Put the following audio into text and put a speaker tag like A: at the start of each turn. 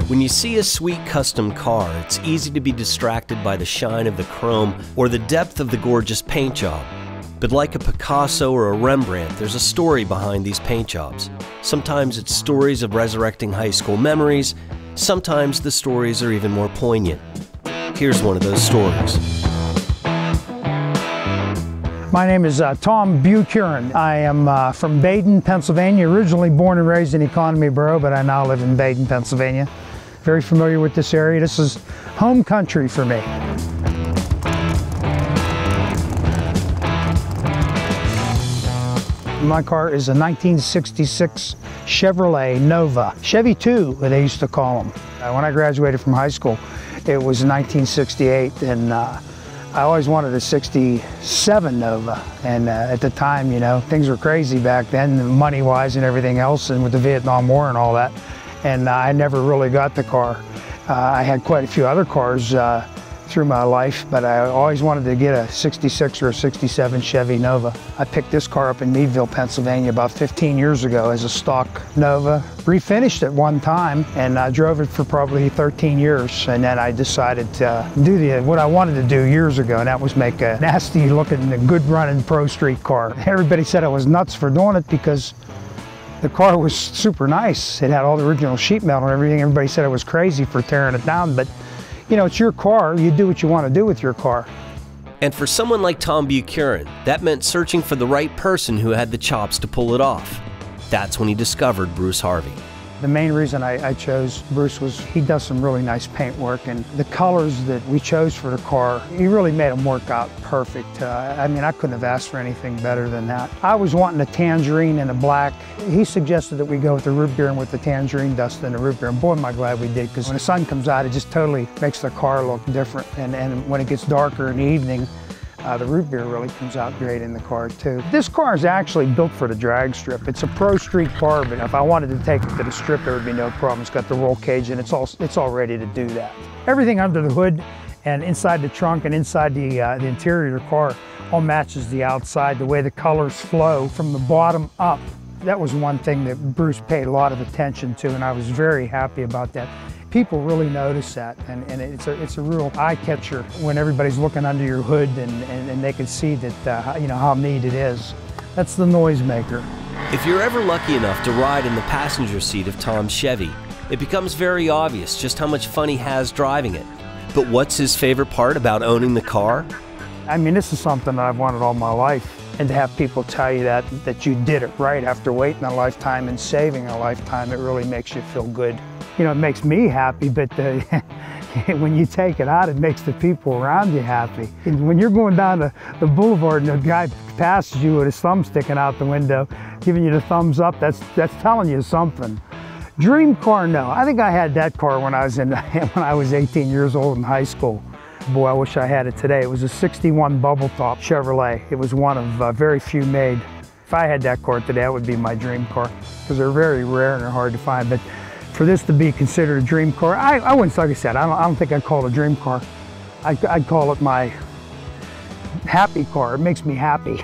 A: When you see a sweet custom car, it's easy to be distracted by the shine of the chrome or the depth of the gorgeous paint job. But like a Picasso or a Rembrandt, there's a story behind these paint jobs. Sometimes it's stories of resurrecting high school memories. Sometimes the stories are even more poignant. Here's one of those stories.
B: My name is Tom Bucuren. I am from Baden, Pennsylvania, originally born and raised in Economy Borough, but I now live in Baden, Pennsylvania. Very familiar with this area. This is home country for me. My car is a 1966 Chevrolet Nova. Chevy 2, they used to call them. When I graduated from high school, it was 1968, and I always wanted a 67 Nova. And at the time, you know, things were crazy back then, money-wise and everything else, and with the Vietnam War and all that. And I never really got the car. I had quite a few other cars through my life, but I always wanted to get a 66 or a 67 Chevy Nova. I picked this car up in Meadville, Pennsylvania about 15 years ago as a stock Nova. Refinished it one time and drove it for probably 13 years. And then I decided to do what I wanted to do years ago, and that was make a nasty looking, good running Pro Street car. Everybody said I was nuts for doing it because the car was super nice. It had all the original sheet metal and everything. Everybody said I was crazy for tearing it down, but you know, it's your car. You do what you want to do with your car.
A: And for someone like Tom Bucuren, that meant searching for the right person who had the chops to pull it off. That's when he discovered Bruce Harvey.
B: The main reason I chose Bruce was he does some really nice paint work, and the colors that we chose for the car, he really made them work out perfect. I mean, I couldn't have asked for anything better than that. I was wanting a tangerine and a black. He suggested that we go with the root beer and with the tangerine dust and the root beer, and boy, am I glad we did, because when the sun comes out, it just totally makes the car look different, and when it gets darker in the evening, the root beer really comes out great in the car too. This car is actually built for the drag strip. It's a Pro Street car, but if I wanted to take it to the strip, there would be no problem. It's got the roll cage and it's all ready to do that. Everything under the hood and inside the trunk and inside the interior of the car all matches the outside, the way the colors flow from the bottom up. That was one thing that Bruce paid a lot of attention to, and I was very happy about that. People really notice that, and it's a real eye-catcher when everybody's looking under your hood and they can see that, you know, how neat it is. That's the noisemaker.
A: If you're ever lucky enough to ride in the passenger seat of Tom's Chevy, it becomes very obvious just how much fun he has driving it. But what's his favorite part about owning the car?
B: I mean, this is something that I've wanted all my life. And to have people tell you that you did it right after waiting a lifetime and saving a lifetime, it really makes you feel good. You know, it makes me happy, but when you take it out, it makes the people around you happy. And when you're going down the boulevard and the guy passes you with his thumb sticking out the window, giving you the thumbs up, that's telling you something. Dream car, no. I think I had that car when I was 18 years old in high school. Boy, I wish I had it today. It was a 61 bubble top Chevrolet. It was one of very few made. If I had that car today, that would be my dream car, because they're very rare and they're hard to find. But for this to be considered a dream car, I wouldn't, like I said, I don't think I'd call it a dream car. I'd call it my happy car. It makes me happy.